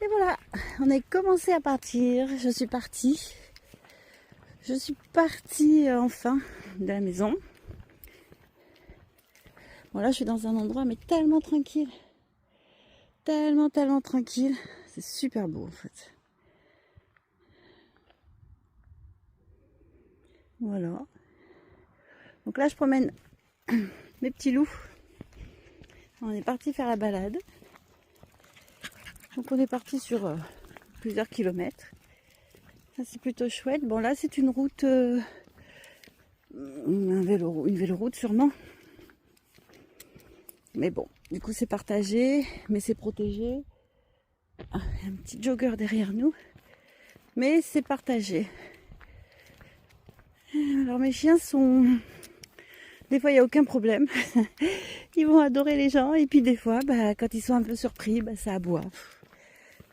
Et voilà, on a commencé à partir. Je suis partie enfin de la maison. Bon là je suis dans un endroit mais tellement tranquille. Tellement tranquille. C'est super beau en fait. Voilà. Donc là je promène mes petits loups. On est parti faire la balade. Donc on est parti sur plusieurs kilomètres. Ça c'est plutôt chouette. Bon là c'est une route, une véloroute sûrement. Mais bon, du coup c'est partagé, mais c'est protégé. Ah, il y a un petit jogger derrière nous. Mais c'est partagé. Alors mes chiens sont... Des fois il n'y a aucun problème. Ils vont adorer les gens. Et puis des fois, quand ils sont un peu surpris, ça aboie.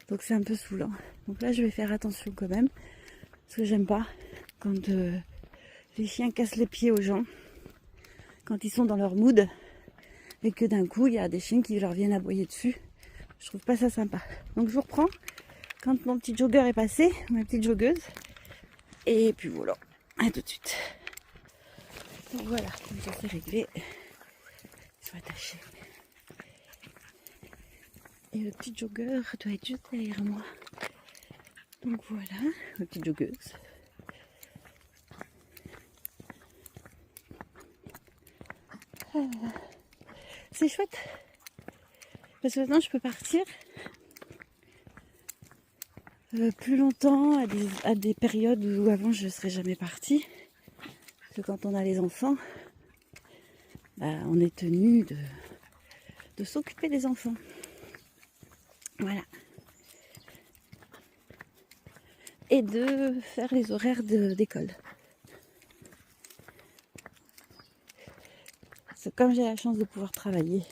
Donc c'est un peu saoulant. Donc là je vais faire attention quand même. Parce que j'aime pas quand les chiens cassent les pieds aux gens. Quand ils sont dans leur mood. Et que d'un coup il y a des chiens qui leur viennent aboyer dessus. Je trouve pas ça sympa. Donc je vous reprends quand mon petit jogger est passé. Ma petite joggeuse. Et puis voilà. À tout de suite. Donc voilà, comme ça c'est réglé. Ils sont attachés. Et le petit jogger doit être juste derrière moi. Donc voilà, la petite joggeuse. C'est chouette. Parce que maintenant je peux partir plus longtemps à des périodes où avant je ne serais jamais partie. Parce que quand on a les enfants, on est tenu de s'occuper des enfants. Voilà. Et de faire les horaires d'école. C'est comme j'ai la chance de pouvoir travailler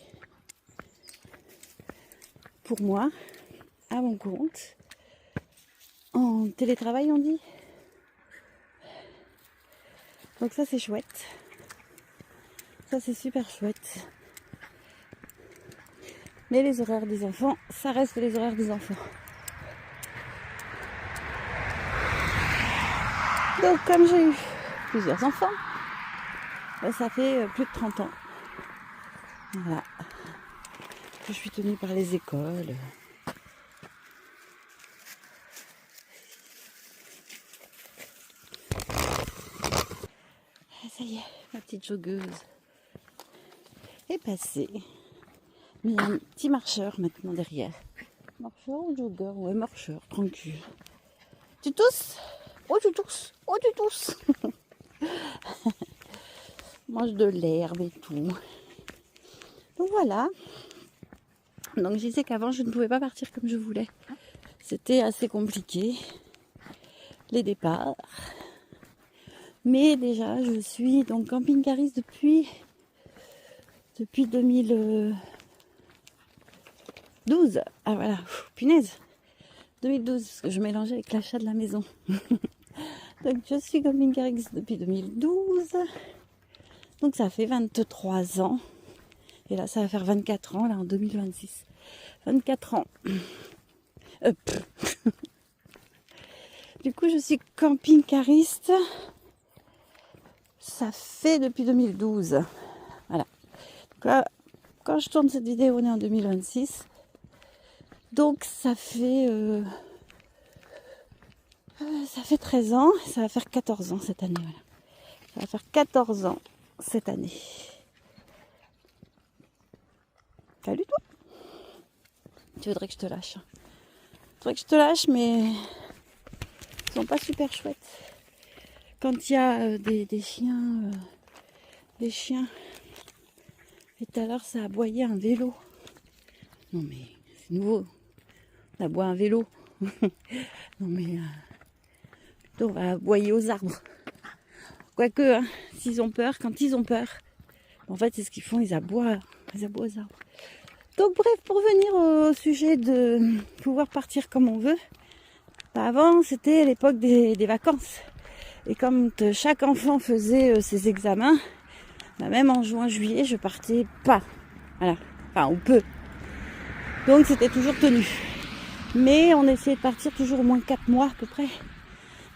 pour moi, à mon compte, en télétravail on dit. Donc ça c'est chouette. Ça c'est super chouette. Mais les horaires des enfants, ça reste les horaires des enfants. Donc comme j'ai eu plusieurs enfants, ça fait plus de 30 ans. Voilà. Que je suis tenue par les écoles. Ça y est, ma petite joggeuse est passée. Mais il y a un petit marcheur maintenant derrière. Marcheur ou jogger? Ouais, marcheur, tranquille. Tu tousses? Oh, tu tousses! Oh, tu tousses! Mange de l'herbe et tout. Donc voilà. Donc je disais qu'avant je ne pouvais pas partir comme je voulais. C'était assez compliqué. Les départs. Mais déjà je suis donc camping-cariste depuis 2012. Ah voilà, punaise. 2012, parce que je mélangeais avec l'achat de la maison. Donc je suis camping-cariste depuis 2012. Donc ça fait 23 ans. Et là ça va faire 24 ans, là en 2026. 24 ans. Du coup je suis camping-cariste. Ça fait depuis 2012. Voilà. Donc là, quand je tourne cette vidéo, on est en 2026. Donc ça fait 13 ans. Ça va faire 14 ans cette année. Voilà. Ça va faire 14 ans cette année. Salut toi. Tu voudrais que je te lâche? Je voudrais que je te lâche, mais ils sont pas super chouettes. Quand il y a des chiens, et tout à l'heure ça aboyait un vélo. Non mais c'est nouveau, on aboie un vélo. Non mais plutôt on va aboyer aux arbres. Quoique, s'ils ont peur, quand ils ont peur, en fait c'est ce qu'ils font, ils aboient aux arbres. Donc bref, pour revenir au sujet de pouvoir partir comme on veut, avant c'était l'époque des vacances. Et comme chaque enfant faisait ses examens, même en juin, juillet, je partais pas. Voilà. Enfin, ou peu. Donc c'était toujours tenu. Mais on essayait de partir toujours au moins 4 mois à peu près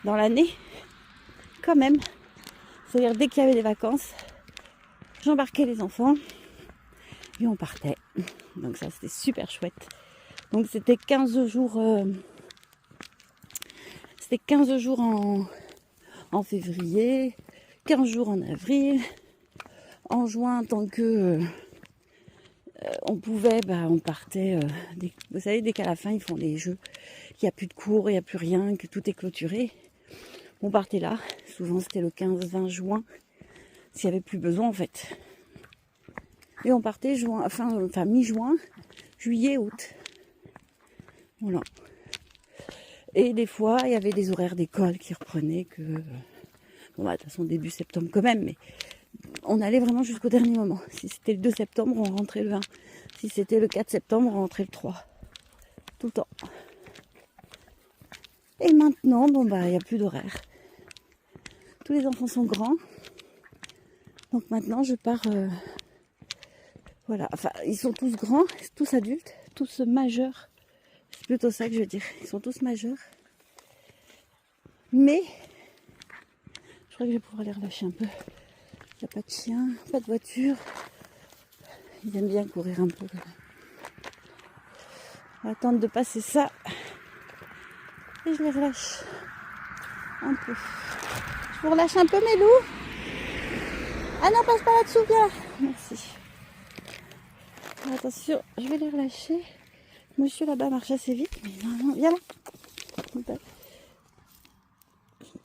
dans l'année, quand même. C'est-à-dire dès qu'il y avait des vacances, j'embarquais les enfants et on partait. Donc ça c'était super chouette. Donc c'était 15 jours, en février, 15 jours en avril, en juin tant que on pouvait, on partait. Vous savez, dès qu'à la fin ils font les jeux, qu'il n'y a plus de cours, il n'y a plus rien, que tout est clôturé. On partait là. Souvent c'était le 15-20 juin, s'il n'y avait plus besoin en fait. Et on partait mi-juin, juillet, août. Voilà. Et des fois, il y avait des horaires d'école qui reprenaient que... Bon, de toute façon, début septembre quand même, mais on allait vraiment jusqu'au dernier moment. Si c'était le 2 septembre, on rentrait le 20. Si c'était le 4 septembre, on rentrait le 3. Tout le temps. Et maintenant, il n'y a plus d'horaire. Tous les enfants sont grands. Donc maintenant, je pars... voilà. Enfin, ils sont tous grands, tous adultes, tous majeurs. C'est plutôt ça que je veux dire. Ils sont tous majeurs. Mais... je crois que je vais pouvoir les relâcher un peu. Il n'y a pas de chien, pas de voiture. Ils aiment bien courir un peu. On va attendre de passer ça. Et je les relâche un peu. Je vous relâche un peu mes loups. Ah non, passe pas là-dessous, viens là. Merci. Attention, je vais les relâcher. Monsieur là-bas marche assez vite, mais non, viens là. J'entends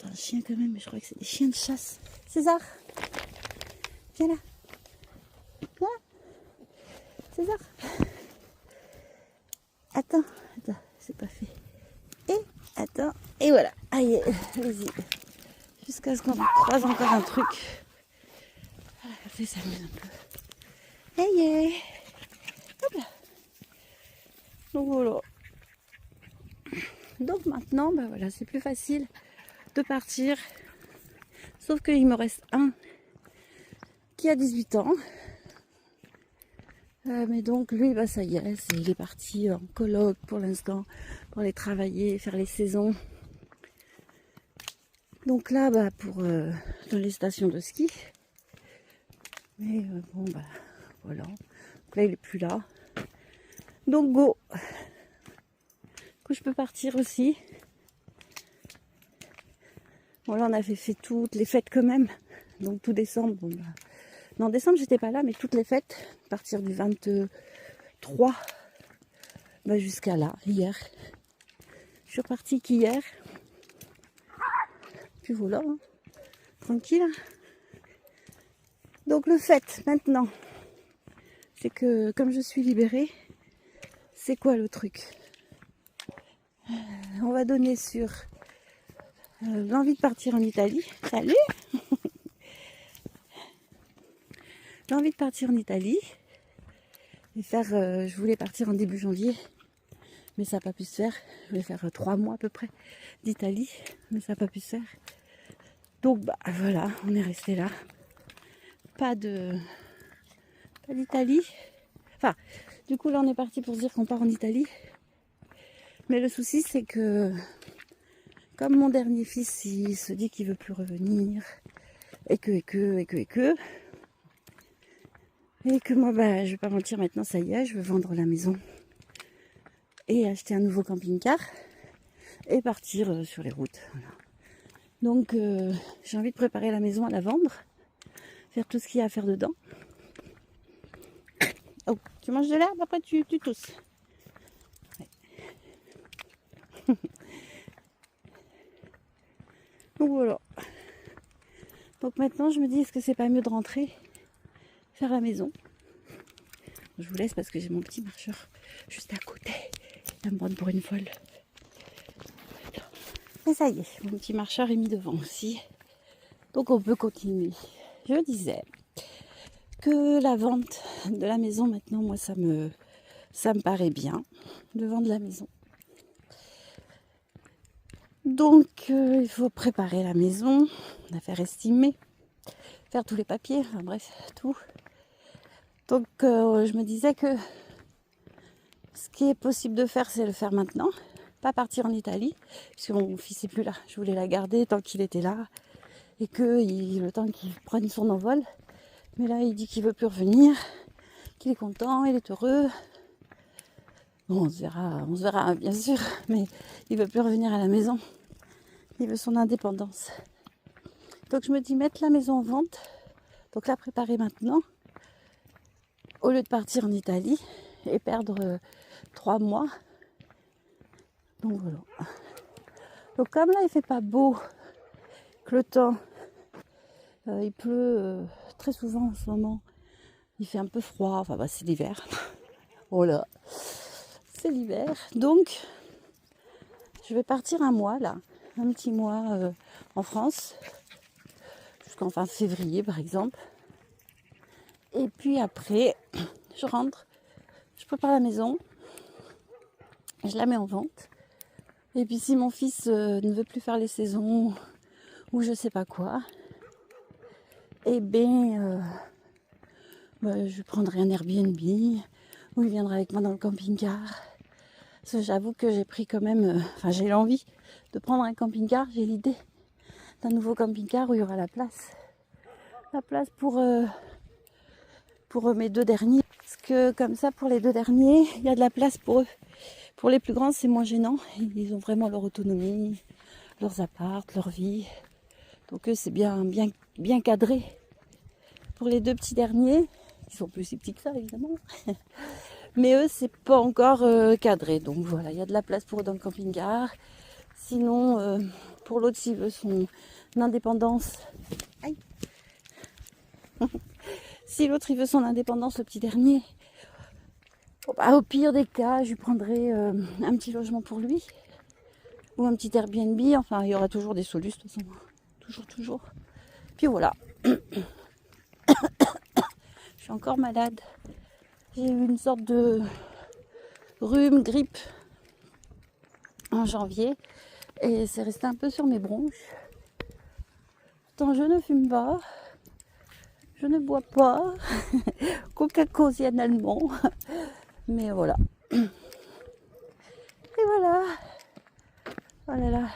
un chien quand même, mais je crois que c'est des chiens de chasse. César, viens là. Viens. César. Attends, c'est pas fait. Et attends, et voilà. Allez, allez-y. Jusqu'à ce qu'on croise encore un truc. Voilà, ça s'amuse un peu. Hey, hop là. Donc voilà. Donc maintenant, voilà, c'est plus facile de partir. Sauf qu'il me reste un qui a 18 ans. Mais donc lui, ça y est, il est parti en colloque pour l'instant, pour aller travailler, faire les saisons. Donc là, pour dans les stations de ski. Mais bon, voilà. Donc là, il est plus là. Donc go. Du coup, je peux partir aussi. Bon, là, on avait fait toutes les fêtes quand même. Donc tout décembre, non, en décembre, j'étais pas là, mais toutes les fêtes, à partir du 23 jusqu'à là, hier. Je suis repartie qu'hier. Puis voilà, hein. Tranquille. Donc le fait maintenant, c'est que comme je suis libérée, c'est quoi le truc? On va donner sur l'envie de partir en Italie. Salut. L'envie de partir en Italie et faire, je voulais partir en début janvier, mais ça n'a pas pu se faire. Je voulais faire 3 mois à peu près d'Italie, mais ça n'a pas pu se faire. Donc voilà, on est resté là. Pas d'Italie. Enfin, du coup là on est parti pour se dire qu'on part en Italie. Mais le souci c'est que comme mon dernier fils il se dit qu'il veut plus revenir et que moi je vais pas mentir, maintenant ça y est, je veux vendre la maison et acheter un nouveau camping-car et partir sur les routes. Voilà. Donc j'ai envie de préparer la maison à la vendre, faire tout ce qu'il y a à faire dedans. Oh, tu manges de l'herbe, après tu tousses. Ouais. Donc voilà. Donc maintenant je me dis, est-ce que c'est pas mieux de rentrer, faire la maison? Je vous laisse parce que j'ai mon petit marcheur juste à côté. Il va me prendre pour une folle. Et ça y est, mon petit marcheur est mis devant aussi. Donc on peut continuer. Je disais que la vente de la maison maintenant, moi ça me paraît bien de vendre la maison. Donc il faut préparer la maison, la faire estimer, faire tous les papiers, enfin bref, tout. Donc je me disais que Ce qui est possible de faire, c'est le faire maintenant. Pas partir en Italie, puisque mon fils n'est plus là. Je voulais la garder tant qu'il était là. Et que le temps qu'il prenne son envol. Mais là, il dit qu'il veut plus revenir. Qu'il est content, il est heureux. Bon, on se verra bien sûr. Mais il veut plus revenir à la maison. Il veut son indépendance. Donc je me dis mettre la maison en vente. Donc la préparer maintenant. Au lieu de partir en Italie et perdre 3 mois. Donc voilà. Donc comme là il fait pas beau, que le temps, il pleut très souvent en ce moment, il fait un peu froid, enfin bah, c'est l'hiver. Voilà, c'est l'hiver. Donc je vais partir un mois là, un petit mois en France, jusqu'en fin février par exemple. Et puis après, je rentre, je prépare la maison, je la mets en vente. Et puis si mon fils ne veut plus faire les saisons ou je sais pas quoi, eh bien je prendrai un Airbnb ou il viendra avec moi dans le camping-car. Parce que j'avoue que j'ai pris quand même, j'ai l'envie de prendre un camping-car, j'ai l'idée d'un nouveau camping-car où il y aura la place. La place pour mes 2 derniers. Parce que comme ça pour les 2 derniers, il y a de la place pour eux. Pour les plus grands, c'est moins gênant. Ils ont vraiment leur autonomie, leurs apparts, leur vie. Donc eux, c'est bien cadré. Pour les 2 petits derniers, ils sont plus si petits que ça, évidemment. Mais eux, c'est pas encore cadré. Donc voilà, il y a de la place pour eux dans le camping-car. Sinon, pour l'autre, s'il veut son indépendance... Aïe. Si l'autre, il veut son indépendance, le petit dernier... au pire des cas, je lui prendrai un petit logement pour lui. Ou un petit Airbnb. Enfin, il y aura toujours des solutions, de toute façon. Toujours. Puis voilà. Je suis encore malade. J'ai eu une sorte de rhume, grippe en janvier. Et c'est resté un peu sur mes bronches. Pourtant, je ne fume pas. Je ne bois pas. Coca-Cola allemand. Mais voilà. Et voilà. Oh là là,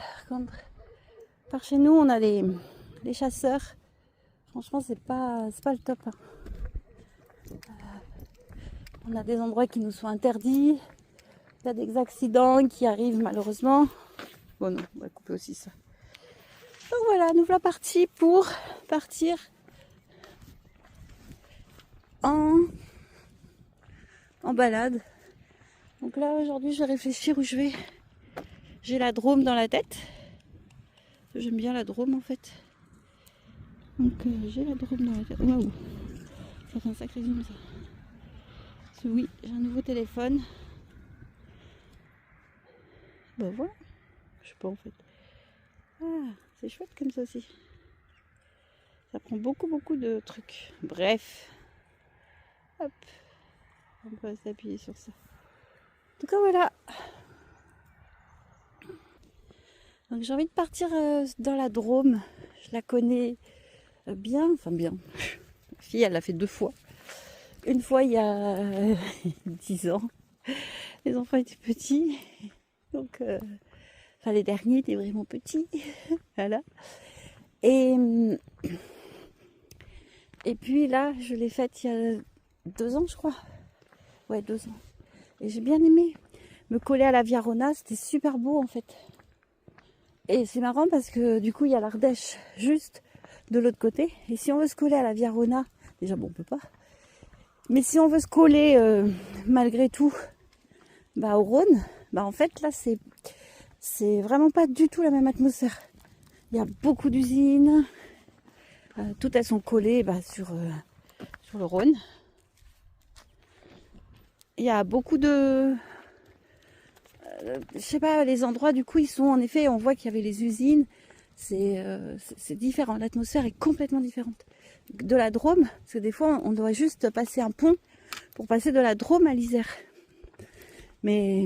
par chez nous, on a les chasseurs. Franchement, c'est pas le top. Hein. On a des endroits qui nous sont interdits. Il y a des accidents qui arrivent malheureusement. Bon non, on va couper aussi ça. Donc voilà, nous voilà partis pour partir en balade. Donc là, aujourd'hui, je vais réfléchir où je vais. J'ai la Drôme dans la tête. J'aime bien la Drôme en fait. Donc j'ai la Drôme dans la tête. Waouh, ça fait un sacré zoom ça. Parce que oui, j'ai un nouveau téléphone. Bah voilà. Je sais pas en fait. Ah, c'est chouette comme ça aussi. Ça prend beaucoup de trucs. Bref. Hop. On peut s'appuyer sur ça. En tout cas voilà. Donc j'ai envie de partir dans la Drôme. Je la connais bien. Enfin bien. Ma fille, elle l'a fait 2 fois. Une fois il y a 10 ans. Les enfants étaient petits. Donc les derniers étaient vraiment petits. Voilà. Et puis là, je l'ai faite il y a 2 ans, je crois. Ouais, 2 ans. Et j'ai bien aimé me coller à la Via Rona. C'était super beau en fait. Et c'est marrant parce que du coup, il y a l'Ardèche juste de l'autre côté. Et si on veut se coller à la Via Rona, déjà bon, on peut pas. Mais si on veut se coller malgré tout au Rhône, en fait là, c'est vraiment pas du tout la même atmosphère. Il y a beaucoup d'usines. Toutes elles sont collées sur le Rhône. Il y a beaucoup de... je sais pas, les endroits du coup ils sont en effet, on voit qu'il y avait les usines. C'est différent, l'atmosphère est complètement différente. De la Drôme, parce que des fois on doit juste passer un pont pour passer de la Drôme à l'Isère. Mais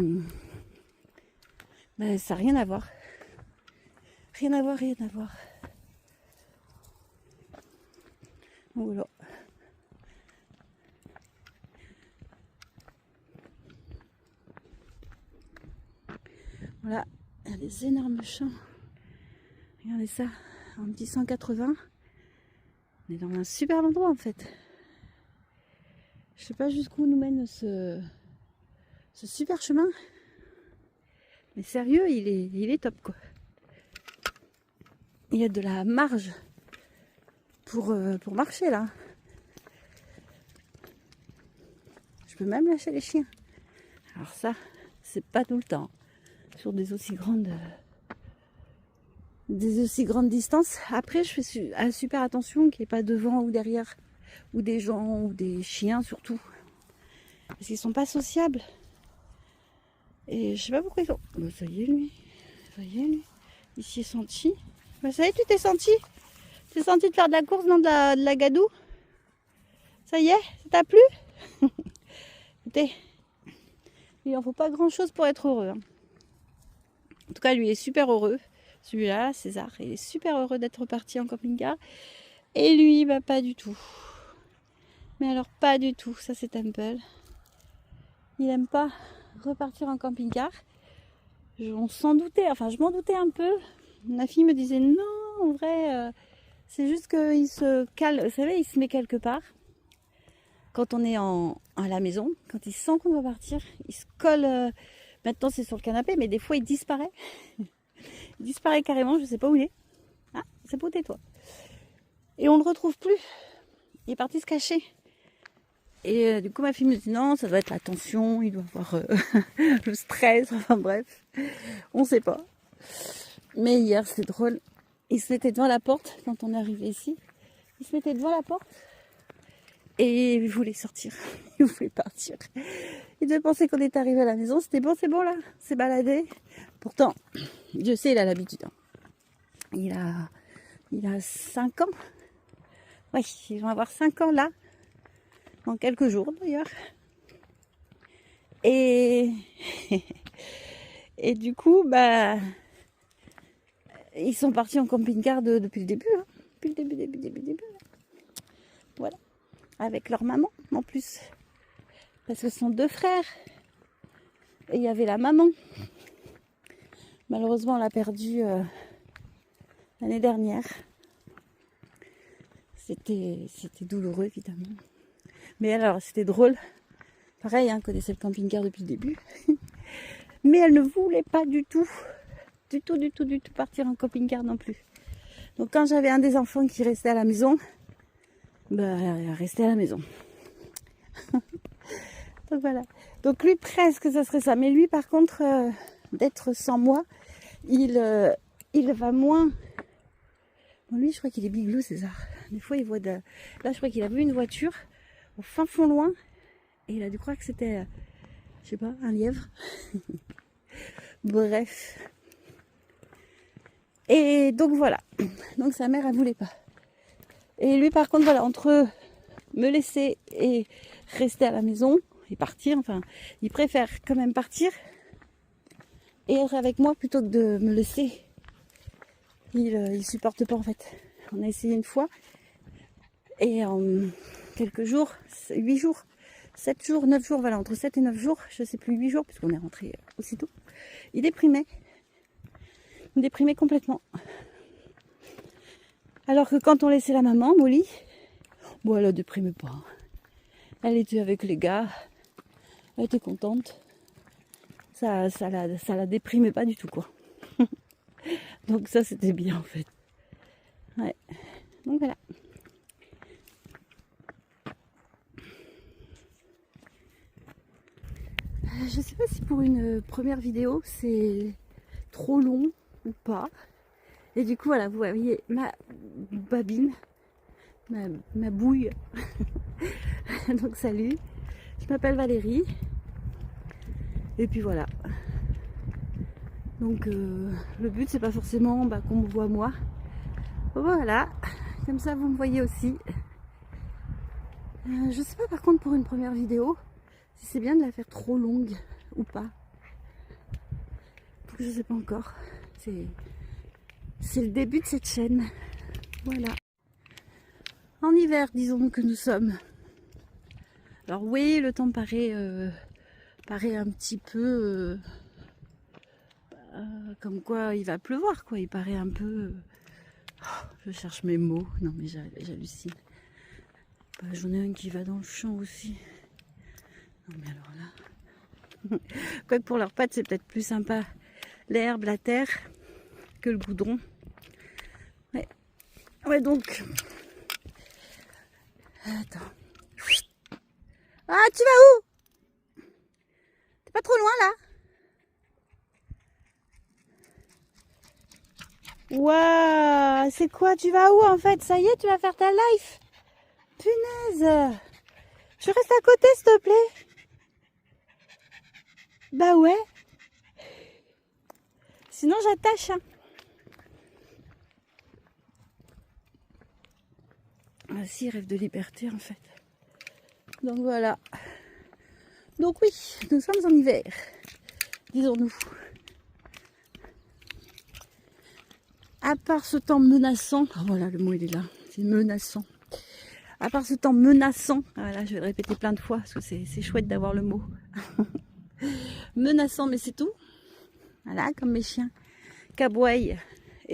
ça n'a rien à voir. Rien à voir. Voilà. Voilà, il y a des énormes champs. Regardez ça, un petit 180. On est dans un super endroit en fait. Je sais pas jusqu'où nous mène ce super chemin. Mais sérieux, il est top quoi. Il y a de la marge pour marcher là. Je peux même lâcher les chiens. Alors ça, c'est pas tout le temps. Sur des aussi grandes distances. Après, je fais super attention qu'il n'y ait pas devant ou derrière, ou des gens, ou des chiens surtout. Parce qu'ils sont pas sociables. Et je sais pas pourquoi ils sont... Bah, ça y est lui. Ça y est lui. Il s'y est senti. Bah ça y est, tu t'es senti. Tu t'es senti de faire de la course dans de la gadoue. Ça y est, ça t'a plu. Écoutez, il en faut pas grand chose pour être heureux. Hein. En tout cas, lui est super heureux. Celui-là, César, il est super heureux d'être parti en camping-car. Et lui, bah pas du tout. Mais alors pas du tout. Ça c'est Temple. Il aime pas repartir en camping-car. On s'en doutait, enfin je m'en doutais un peu. Ma fille me disait non, en vrai, c'est juste qu'il se cale, vous savez, il se met quelque part. Quand on est à la maison, quand il sent qu'on va partir, il se colle. Maintenant c'est sur le canapé, mais des fois il disparaît. Il disparaît carrément, je sais pas où il est. Ah, c'est beau, tais-toi. Et on le retrouve plus. Il est parti se cacher. Et du coup ma fille me dit non, ça doit être la tension, il doit avoir le stress, enfin bref, on sait pas. Mais hier c'était drôle, il se mettait devant la porte quand on est arrivé ici, il se mettait devant la porte et il voulait sortir, il voulait partir. Il devait penser qu'on était arrivé à la maison, c'était bon, c'est bon là, c'est baladé. Pourtant, Dieu sait, il a l'habitude. Hein. Il a 5 ans, oui, ils vont avoir 5 ans là. Dans quelques jours d'ailleurs. Et du coup, bah, ils sont partis en camping-car depuis le début. Hein. Depuis le début. Voilà. Avec leur maman en plus. Parce que ce sont 2 frères. Et il y avait la maman. Malheureusement, on l'a perdue l'année dernière. C'était douloureux évidemment. Mais alors, c'était drôle. Pareil, hein, connaissait le camping-car depuis le début. Mais elle ne voulait pas du tout partir en camping-car non plus. Donc quand j'avais un des enfants qui restait à la maison, bah, elle restait à la maison. Donc voilà. Donc lui, presque, ça serait ça. Mais lui, par contre, d'être sans moi, il va moins... Bon, lui, je crois qu'il est biglou, César. Des fois, il voit de... Là, je crois qu'il a vu une voiture au fin fond loin. Et il a dû croire que c'était, je sais pas, un lièvre. Bref. Et donc voilà. Donc sa mère, elle voulait pas. Et lui, par contre, voilà, entre me laisser et rester à la maison et partir, enfin, il préfère quand même partir et être avec moi plutôt que de me laisser. Il supporte pas en fait. On a essayé une fois et en quelques jours, 8 jours, 7 jours, 9 jours, voilà, entre 7 et 9 jours, je sais plus, 8 jours, puisqu'on est rentré aussitôt. Il déprimait complètement. Alors que quand on laissait la maman, Molly, bon, elle ne déprimait pas. Elle était avec les gars, elle était contente. Ça la déprimait pas du tout, quoi. Donc ça, c'était bien, en fait. Ouais. Donc voilà. Je sais pas si pour une première vidéo, c'est trop long ou pas. Et du coup, voilà, vous voyez ma babine, ma bouille. Donc salut, je m'appelle Valérie. Et puis voilà. Donc le but, c'est pas forcément qu'on me voit moi. Voilà, comme ça vous me voyez aussi. Je sais pas par contre pour une première vidéo, si c'est bien de la faire trop longue ou pas. Je sais pas encore. C'est le début de cette chaîne. Voilà. En hiver, disons que nous sommes. Alors oui, le temps paraît un petit peu Comme quoi il va pleuvoir, quoi. Il paraît un peu... je cherche mes mots. Non, mais j'hallucine. Bah, j'en ai un qui va dans le champ aussi. Non, mais alors là... Quoique pour leurs pattes, c'est peut-être plus sympa. L'herbe, la terre, que le goudron. Ouais, donc... Attends. Ah, tu vas où? T'es pas trop loin, là? Waouh, c'est quoi? Tu vas où, en fait? Ça y est, tu vas faire ta life? Punaise! Je reste à côté, s'il te plaît? Bah ouais. Sinon, j'attache, hein. Ah si, rêve de liberté, en fait. Donc voilà. Donc oui, nous sommes en hiver, disons-nous. À part ce temps menaçant, oh voilà, le mot il est là, c'est menaçant. À part ce temps menaçant, voilà, je vais le répéter plein de fois parce que c'est chouette d'avoir le mot. Menaçant, mais c'est tout. Voilà, comme mes chiens qu'aboient, et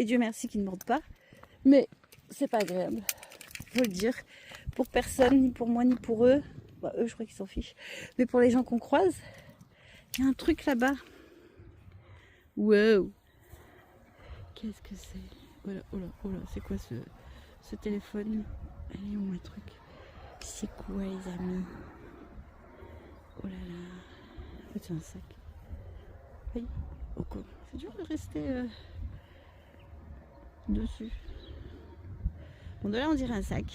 Dieu merci qu'ils ne mordent pas. Mais c'est pas agréable, faut le dire. Pour personne, ni pour moi, ni pour eux. Bah, eux, je crois qu'ils s'en fichent. Mais pour les gens qu'on croise, il y a un truc là-bas. Wow! Qu'est-ce que c'est? Oh là, oh là, oh là, c'est quoi ce téléphone? Elle est où, mon truc? C'est quoi, les amis? Oh là là. En fait, c'est un sac. Aïe. Oh quoi? C'est dur de rester dessus. Bon, de là, on dirait un sac.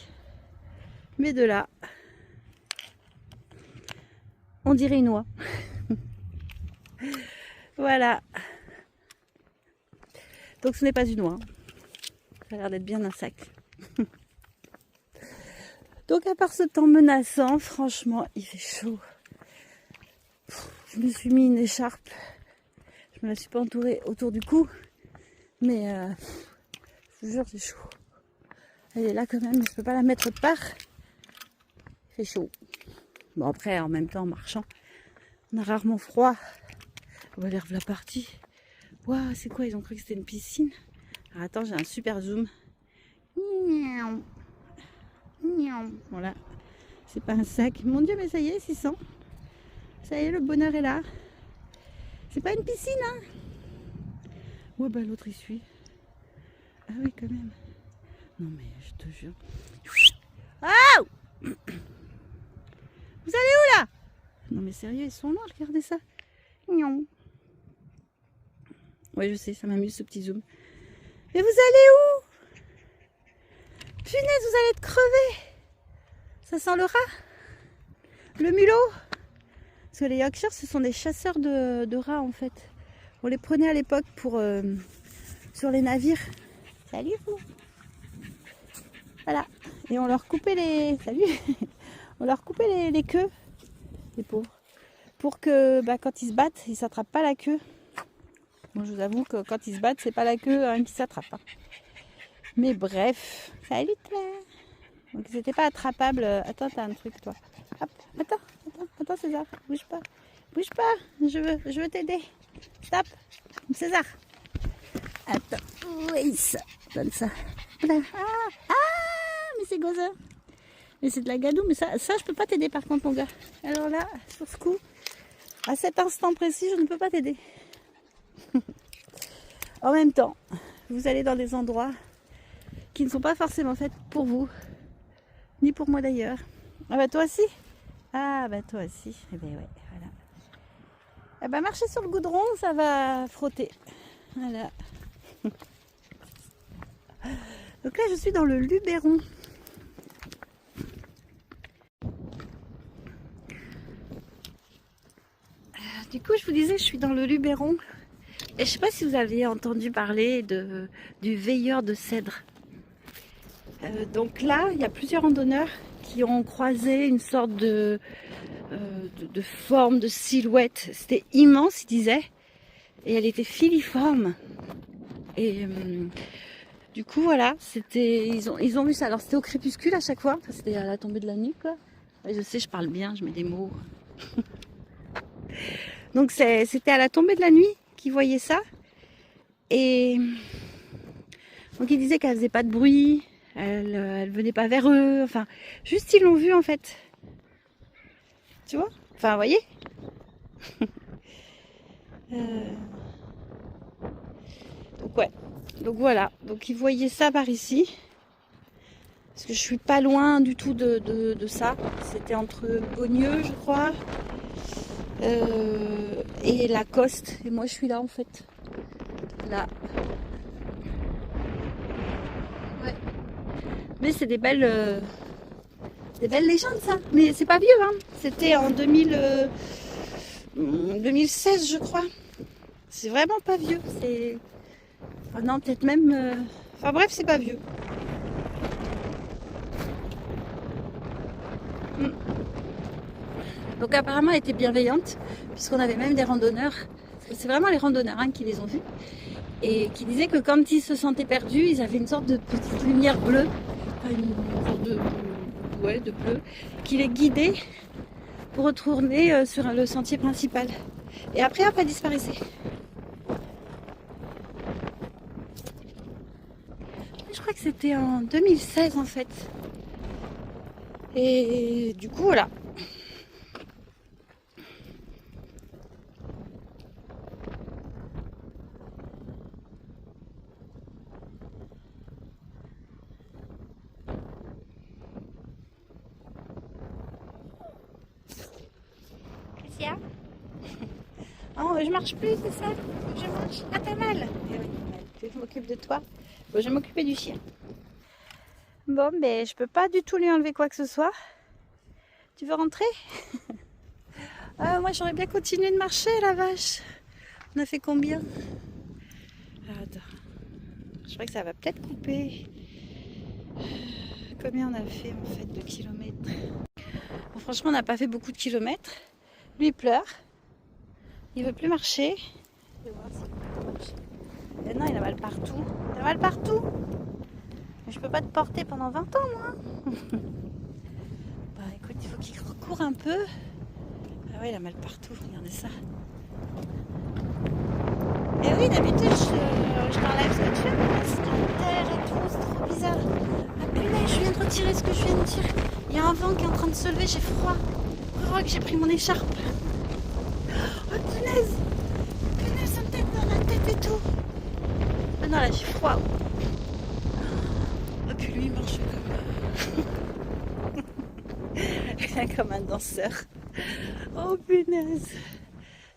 Mais de là, on dirait une oie. Voilà. Donc ce n'est pas une oie. Ça a l'air d'être bien un sac. Donc à part ce temps menaçant, franchement, il fait chaud. Je me suis mis une écharpe. Je me la suis pas entourée autour du cou. Mais je vous jure, c'est chaud. Elle est là quand même, mais je peux pas la mettre de part. Il fait chaud. Bon après, en même temps, en marchant, on a rarement froid. On va aller revoir la partie. Waouh, c'est quoi? Ils ont cru que c'était une piscine. Alors attends, j'ai un super zoom. Voilà. C'est pas un sac. Mon Dieu, mais ça y est, 600. Ça y est, le bonheur est là. C'est pas une piscine, hein? Ouais, bah l'autre, il suit. Ah oui, quand même. Non, mais je te jure. Oh! Vous allez où, là? Non, mais sérieux, ils sont loin, regardez ça. Ouais, je sais, ça m'amuse, ce petit zoom. Mais vous allez où? Punaise, vous allez être crevés. Ça sent le rat? Le mulot? Parce que les Yorkshire, ce sont des chasseurs de rats, en fait. On les prenait à l'époque pour sur les navires. Salut, vous. Voilà. Et on leur coupait les... Salut. On leur coupait les queues. Les pauvres. Pour que quand ils se battent, ils ne s'attrapent pas la queue. Moi, je vous avoue que quand ils se battent, c'est pas la queue qui s'attrape. Hein. Mais bref. Salut, toi. Donc, ils n'étaient pas attrapables. Attends, t'as un truc, toi. Hop. Attends, César. Bouge pas. Bouge pas. Je veux t'aider. Stop. César. Attends. Oui, ça. Donne ça. Voilà. Ah, mais c'est gosse. Mais c'est de la gadoue. Mais ça, je peux pas t'aider, par contre, mon gars. Alors là, sur ce coup, à cet instant précis, je ne peux pas t'aider. En même temps, vous allez dans des endroits qui ne sont pas forcément faits pour vous, ni pour moi d'ailleurs. Ah bah toi aussi? Ah bah toi aussi. Eh ben ouais, voilà. Eh ben marcher sur le goudron, ça va frotter. Voilà. Donc là, je suis dans le Luberon. Du coup, je vous disais, je suis dans le Luberon. Et je ne sais pas si vous avez entendu parler du veilleur de cèdre. Donc là, il y a plusieurs randonneurs qui ont croisé une sorte de forme, de silhouette. C'était immense, ils disaient. Et elle était filiforme. Et du coup, voilà, ils ont vu ça. Alors c'était au crépuscule à chaque fois. C'était à la tombée de la nuit, quoi. Et je sais, je parle bien, je mets des mots. Donc c'était à la tombée de la nuit qu'ils voyaient ça. Et donc ils disaient qu'elle faisait pas de bruit, elle venait pas vers eux, enfin juste ils l'ont vue en fait. Tu vois? Enfin vous voyez? Donc ouais. Donc voilà. Donc ils voyaient ça par ici. Parce que je suis pas loin du tout de ça. C'était entre Beaugneux, je crois, et Lacoste. Et moi je suis là en fait. Là. Ouais. Mais c'est des belles légendes ça. Mais c'est pas vieux hein. C'était en 2016 je crois. C'est vraiment pas vieux. C'est. Oh non, peut-être même. Enfin bref, c'est pas vieux. Donc apparemment elle était bienveillante, puisqu'on avait même des randonneurs. C'est vraiment les randonneurs hein, qui les ont vus. Et qui disaient que quand ils se sentaient perdus, ils avaient une sorte de petite lumière bleue. Enfin, une sorte de. Ouais, de bleu. Qui les guidait pour retourner sur le sentier principal. Et après, hop, elle disparaissait. Je crois que c'était en 2016 en fait. Et du coup, voilà. Qu'est-ce qu'il y a? Oh, je marche plus, c'est ça? Je marche. Ah, t'as mal. Eh oui, tu veux que je m'occupe de toi? Bon, je vais m'occuper du chien. Bon, ben, je peux pas du tout lui enlever quoi que ce soit. Tu veux rentrer? Moi, j'aurais bien continué de marcher, la vache. On a fait combien? Attends. Je crois que ça va peut-être couper. Combien on a fait en fait de kilomètres? Bon, franchement, on n'a pas fait beaucoup de kilomètres. Lui, il pleure. Il veut plus marcher. Je vais voir s'il peut marcher. Et non, il a mal partout. Il a mal partout. Mais je peux pas te porter pendant 20 ans, moi. Bah écoute, il faut qu'il court un peu. Ah ouais, il a mal partout. Regardez ça. Et oui, d'habitude, je t'enlève ce que tu fais, mais c'est la terre et tout, c'est trop bizarre. Ah punaise, je viens de retirer ce que je viens de dire. Il y a un vent qui est en train de se lever, j'ai froid. Oh, que j'ai pris mon écharpe. Oh punaise. Punaise, ça me tape dans la tête et tout. Ah non, là, j'ai froid. Et puis lui, il marche comme un danseur. Oh punaise.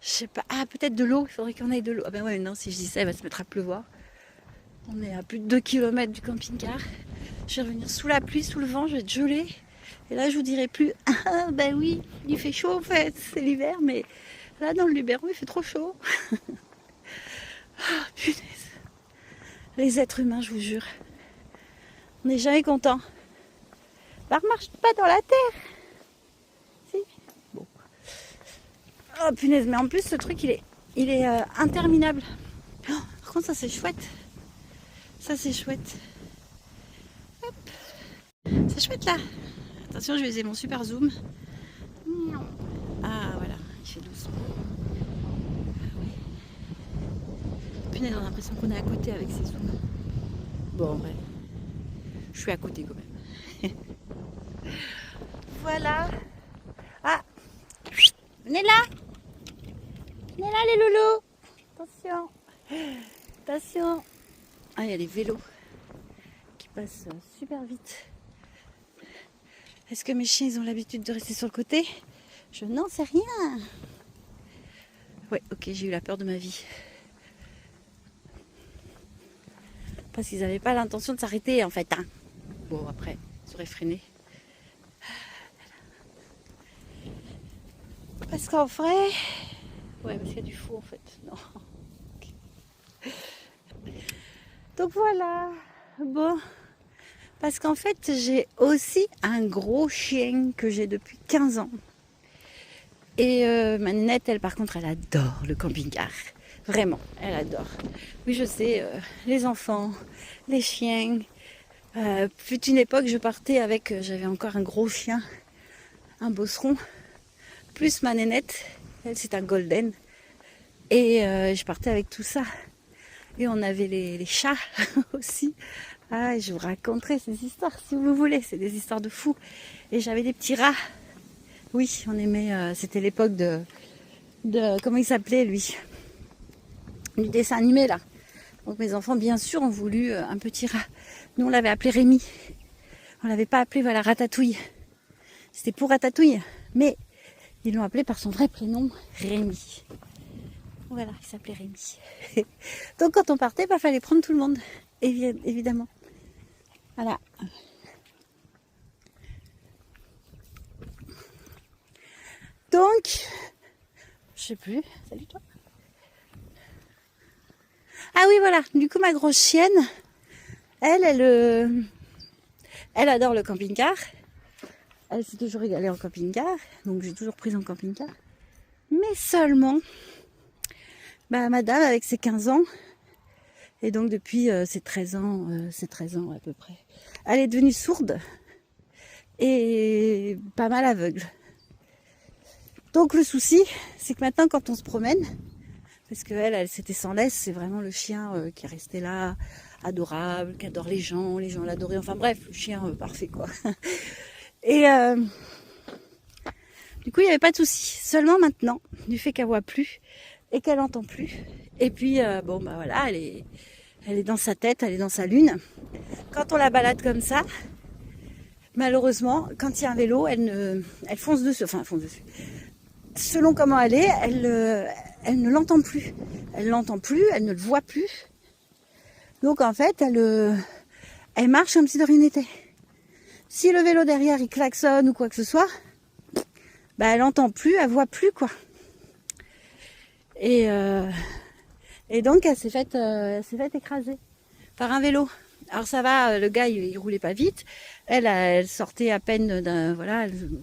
Je sais pas. Ah, peut-être de l'eau. Il faudrait qu'on aille de l'eau. Ah ben ouais, non, si je dis ça, il va se mettre à pleuvoir. On est à plus de 2 km du camping-car. Je vais revenir sous la pluie, sous le vent, je vais être gelée. Et là, je vous dirai plus, ah ben oui, il fait chaud en fait, c'est l'hiver, mais là, dans le Luberon, il fait trop chaud. Ah, punaise. Les êtres humains, je vous jure. On n'est jamais content. Bah, remarche pas dans la terre. Si. Bon. Oh, punaise, mais en plus, ce truc, il est interminable. Oh, par contre, ça, c'est chouette. Ça, c'est chouette. Hop. C'est chouette, là. Attention, je vais utiliser mon super zoom. Ah, voilà, il fait doucement. Ah, oui. Punaise, on a l'impression qu'on est à côté avec ces zooms. Bon, en vrai, je suis à côté quand même. Voilà. Ah, venez là. Venez là, les loulous. Attention. Attention. Ah, il y a les vélos qui passent super vite. Est-ce que mes chiens, ils ont l'habitude de rester sur le côté? Je n'en sais rien. Ouais, ok, j'ai eu la peur de ma vie. Parce qu'ils n'avaient pas l'intention de s'arrêter, en fait. Hein. Bon, après, ils auraient freiné. Parce qu'en vrai... Ouais, parce qu'il y a du fou, en fait. Non. Okay. Donc voilà. Bon... Parce qu'en fait, j'ai aussi un gros chien que j'ai depuis 15 ans. Et ma nénette, elle, par contre, elle adore le camping-car. Vraiment, elle adore. Oui, je sais, les enfants, les chiens. Fut une époque, je partais avec, j'avais encore un gros chien, un bosseron, plus ma nénette. Elle, c'est un golden. Et je partais avec tout ça. Et on avait les chats aussi. Ah, je vous raconterai ces histoires si vous voulez. C'est des histoires de fous. Et j'avais des petits rats. Oui, on aimait. C'était l'époque de comment il s'appelait lui, du dessin animé là. Donc mes enfants, bien sûr, ont voulu un petit rat. Nous, on l'avait appelé Rémi. On l'avait pas appelé, voilà, Ratatouille. C'était pour Ratatouille. Mais ils l'ont appelé par son vrai prénom, Rémi. Voilà, il s'appelait Rémi. Donc quand on partait, bah, fallait prendre tout le monde, évidemment. Voilà. Donc, je sais plus. Salut toi. Ah oui, voilà. Du coup, ma grosse chienne, elle adore le camping-car. Elle s'est toujours régalée en camping-car. Donc, j'ai toujours prise en camping-car. Mais seulement, bah, madame, avec ses 15 ans, et donc depuis ses 13 ans à peu près, elle est devenue sourde et pas mal aveugle. Donc, le souci, c'est que maintenant, quand on se promène, parce qu'elle c'était sans laisse, c'est vraiment le chien qui est resté là, adorable, qui adore les gens l'adoraient, enfin bref, le chien parfait quoi. Et du coup il n'y avait pas de souci, seulement maintenant, du fait qu'elle voit plus et qu'elle entend plus, et puis bon bah voilà, elle est dans sa tête, elle est dans sa lune. Quand on la balade comme ça, malheureusement, quand il y a un vélo, elle fonce dessus, selon comment elle est, elle ne l'entend plus. Elle l'entend plus, elle ne le voit plus. Donc en fait, elle marche comme si de rien n'était. Si le vélo derrière il klaxonne ou quoi que ce soit, bah elle n'entend plus, elle voit plus quoi. Et donc elle s'est faite écraser par un vélo. Alors ça va, le gars il roulait pas vite. Elle sortait à peine d'un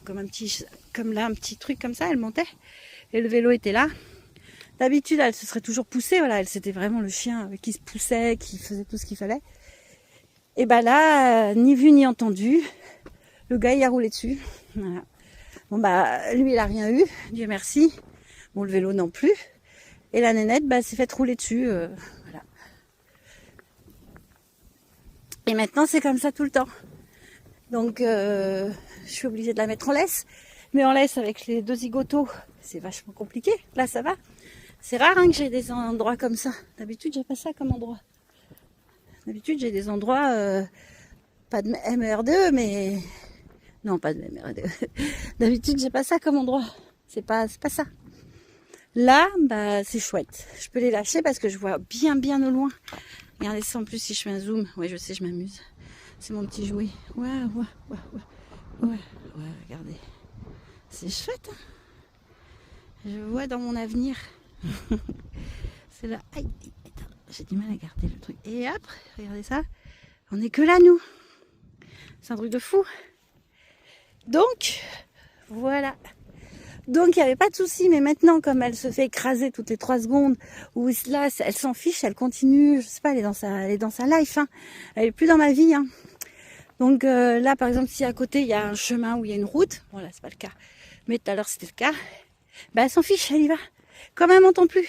comme un petit truc comme ça, elle montait et le vélo était là. D'habitude, elle se serait toujours poussée, voilà, elle c'était vraiment le chien qui se poussait, qui faisait tout ce qu'il fallait. Et bah là, ni vu ni entendu, le gars il a roulé dessus. Voilà. Bon bah lui il a rien eu, Dieu merci. Bon le vélo non plus. Et la nénette bah s'est fait rouler dessus, voilà. Et maintenant c'est comme ça tout le temps. Donc je suis obligée de la mettre en laisse. Mais en laisse avec les 2 zigotos, c'est vachement compliqué. Là ça va. C'est rare que j'ai des endroits comme ça. D'habitude, j'ai pas ça comme endroit. D'habitude, j'ai des endroits, pas de MR2, mais... Non, pas de MR2. D'habitude, j'ai pas ça comme endroit. C'est pas ça. Là, bah, c'est chouette. Je peux les lâcher parce que je vois bien au loin. Regardez ça en plus si je fais un zoom. Ouais, je sais, je m'amuse. C'est mon petit jouet. Ouais, regardez. C'est chouette, hein. Je vois dans mon avenir. C'est là. Aïe, attends, j'ai du mal à garder le truc. Et hop, regardez ça. On est que là, nous. C'est un truc de fou. Donc, voilà. Donc, il n'y avait pas de souci. Mais maintenant, comme elle se fait écraser toutes les 3 secondes, ou là, elle s'en fiche, elle continue. Je sais pas, elle est dans sa life. Hein. Elle est plus dans ma vie. Hein. Donc là, par exemple, si à côté, il y a un chemin où il y a une route. Bon, là, c'est pas le cas. Mais tout à l'heure, c'était le cas. Bah, elle s'en fiche, elle y va. Quand même, elle m'entend plus.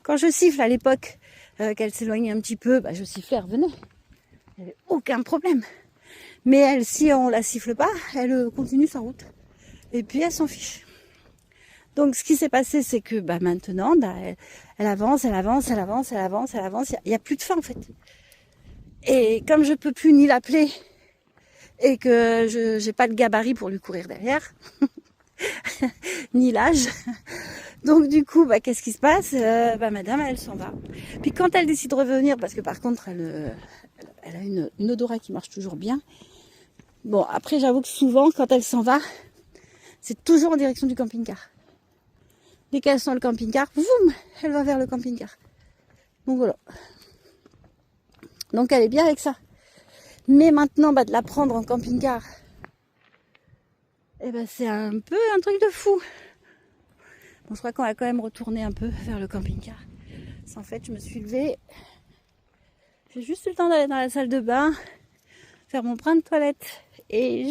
Quand je siffle à l'époque, qu'elle s'éloignait un petit peu, bah, je sifflais, elle revenait. Il n'y avait aucun problème. Mais elle, si on la siffle pas, elle continue sa route. Et puis elle s'en fiche. Donc ce qui s'est passé, c'est que bah, maintenant, bah, elle avance. Il n'y a plus de fin en fait. Et comme je peux plus ni l'appeler et que je n'ai pas de gabarit pour lui courir derrière, ni l'âge. Donc du coup, bah, qu'est-ce qui se passe, bah, madame, elle s'en va. Puis quand elle décide de revenir, parce que par contre, elle a une odorat qui marche toujours bien. Bon, après, j'avoue que souvent, quand elle s'en va, c'est toujours en direction du camping-car. Dès qu'elle sent le camping-car, boum, elle va vers le camping-car. Donc voilà. Donc elle est bien avec ça. Mais maintenant, bah, de la prendre en camping-car, eh ben, c'est un peu un truc de fou. Bon, je crois qu'on va quand même retourner un peu vers le camping-car. En fait, je me suis levée. J'ai juste eu le temps d'aller dans la salle de bain, faire mon brin de toilette. Et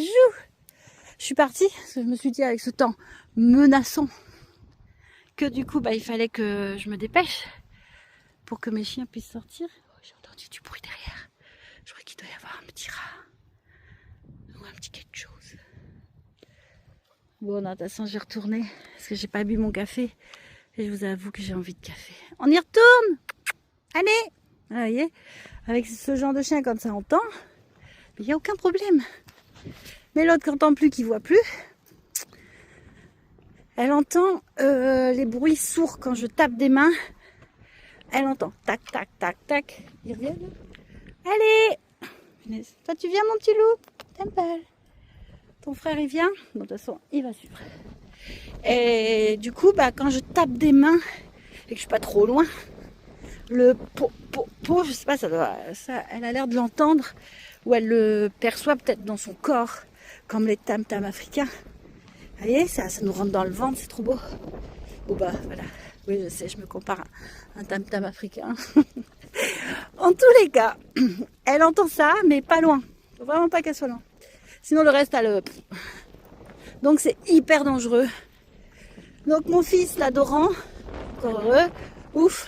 je suis partie, parce que je me suis dit avec ce temps menaçant que du coup, bah, il fallait que je me dépêche pour que mes chiens puissent sortir. Oh, j'ai entendu du bruit derrière. Je crois qu'il doit y avoir un petit rat ou un petit quelque chose. Bon, de toute façon, je vais retourner parce que j'ai pas bu mon café et je vous avoue que j'ai envie de café. On y retourne. Allez, vous voyez, avec ce genre de chien comme ça, on entend, il n'y a aucun problème. Mais l'autre qui n'entend plus, qui voit plus, elle entend les bruits sourds quand je tape des mains. Elle entend tac, tac, tac, tac. Ils reviennent. Allez, toi tu viens mon petit loup, t'aimes pas. Ton frère il vient, bon, de toute façon il va suivre. Et du coup, bah, quand je tape des mains et que je suis pas trop loin, le po, je sais pas, ça, elle a l'air de l'entendre ou elle le perçoit peut-être dans son corps, comme les tam-tams africains. Vous voyez, ça nous rentre dans le ventre, c'est trop beau. Bon bah voilà, oui je sais, je me compare à un tam-tam africain. En tous les cas, elle entend ça, mais pas loin. Faut vraiment pas qu'elle soit loin. Sinon le reste, donc c'est hyper dangereux. Donc mon fils, l'adorant, encore heureux, ouf,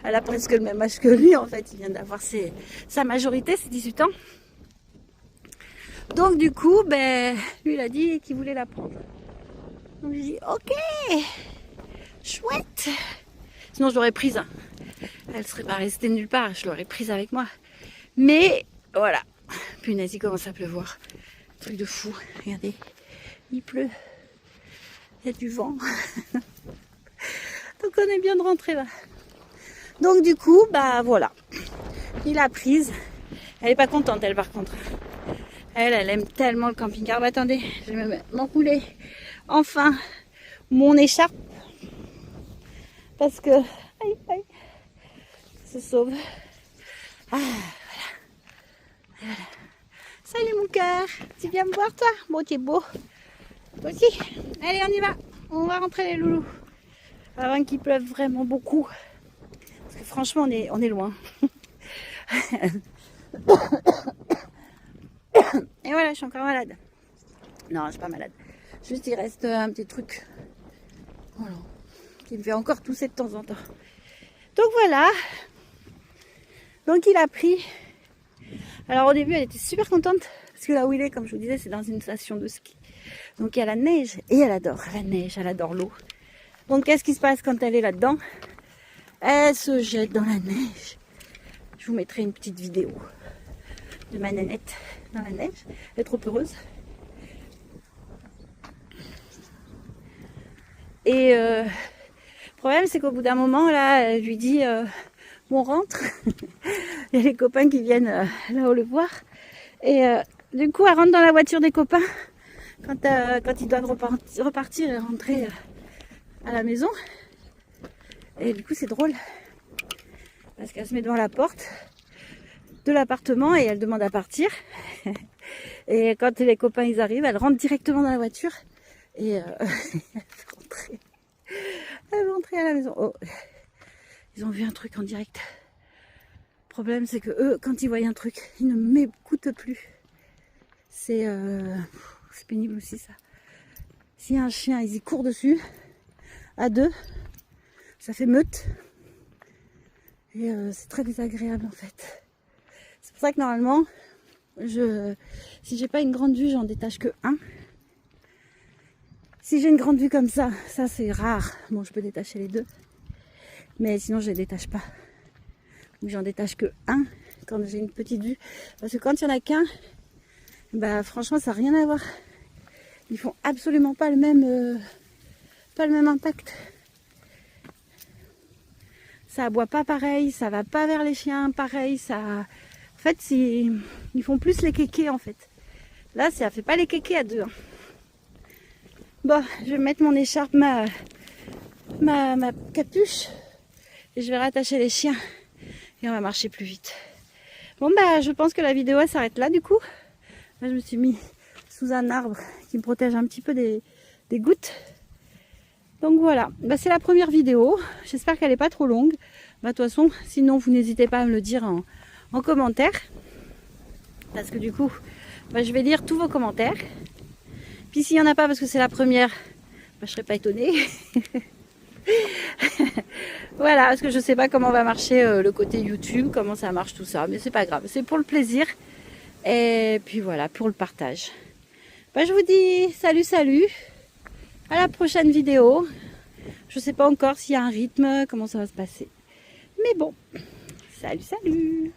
elle a presque le même âge que lui en fait, il vient d'avoir sa majorité, c'est 18 ans. Donc du coup, ben, lui il a dit qu'il voulait la prendre. Donc j'ai dit ok, chouette. Sinon je l'aurais prise, hein. Elle serait pas restée nulle part, je l'aurais prise avec moi. Mais voilà, punaise, il commence à pleuvoir. Truc de fou, regardez, il pleut, il y a du vent. Donc on est bien de rentrer là. Donc du coup, bah voilà, il a prise. Elle est pas contente elle par contre. Elle aime tellement le camping-car. Bah, attendez, je vais m'enrouler enfin mon écharpe. Parce que, aïe, aïe, se sauve. Ah, voilà. Voilà. Salut mon cœur, tu viens me voir toi? Bon, tu es beau. Toi aussi. Allez, on y va. On va rentrer les loulous. Avant qu'il pleuve vraiment beaucoup. Parce que franchement, on est loin. Et voilà, je suis encore malade. Non, je suis pas malade. Juste, il reste un petit truc. Voilà. Qui me fait encore tousser de temps en temps. Donc voilà. Donc il a pris. Alors au début, elle était super contente. Parce que là où il est, comme je vous disais, c'est dans une station de ski. Donc il y a la neige. Et elle adore la neige, elle adore l'eau. Donc qu'est-ce qui se passe quand elle est là-dedans? Elle se jette dans la neige. Je vous mettrai une petite vidéo de ma nénette dans la neige. Elle est trop heureuse. Et le problème, c'est qu'au bout d'un moment, là, elle lui dit bon, on rentre. Il y a les copains qui viennent là-haut le voir. Et du coup, elle rentre dans la voiture des copains quand ils doivent repartir et rentrer à la maison. Et du coup, c'est drôle. Parce qu'elle se met devant la porte de l'appartement et elle demande à partir. Et quand les copains ils arrivent, elle rentre directement dans la voiture et elle va rentrer à la maison. Oh, ils ont vu un truc en direct. Le problème c'est que eux, quand ils voient un truc, ils ne m'écoutent plus. C'est pénible aussi ça. S'il y a un chien, ils y courent dessus à deux, ça fait meute et c'est très désagréable en fait. C'est pour ça que normalement, si j'ai pas une grande vue, j'en détache que un. Si j'ai une grande vue comme ça c'est rare. Bon, je peux détacher les deux, mais sinon je les détache pas. Donc j'en détache que un quand j'ai une petite vue, parce que quand il y en a qu'un, bah franchement ça n'a rien à voir. Ils font absolument pas le même impact. Ça aboie pas pareil, ça va pas vers les chiens pareil, ça. En fait, ils font plus les kékés en fait. Là, ça fait pas les kékés à deux. Hein. Bon, je vais mettre mon écharpe, ma capuche, et je vais rattacher les chiens et on va marcher plus vite. Bon bah, je pense que la vidéo elle s'arrête là du coup. Là, je me suis mis sous un arbre qui me protège un petit peu des gouttes. Donc voilà, bah, c'est la première vidéo. J'espère qu'elle n'est pas trop longue. Bah, de toute façon, sinon vous n'hésitez pas à me le dire en commentaire. Parce que du coup, bah, je vais lire tous vos commentaires. Puis s'il n'y en a pas parce que c'est la première, bah, je ne serais pas étonnée. Voilà, parce que je sais pas comment va marcher le côté YouTube, comment ça marche tout ça, mais c'est pas grave, c'est pour le plaisir. Et puis voilà, pour le partage. Bah, je vous dis salut, salut. À la prochaine vidéo. Je sais pas encore s'il y a un rythme, comment ça va se passer. Mais bon, salut, salut.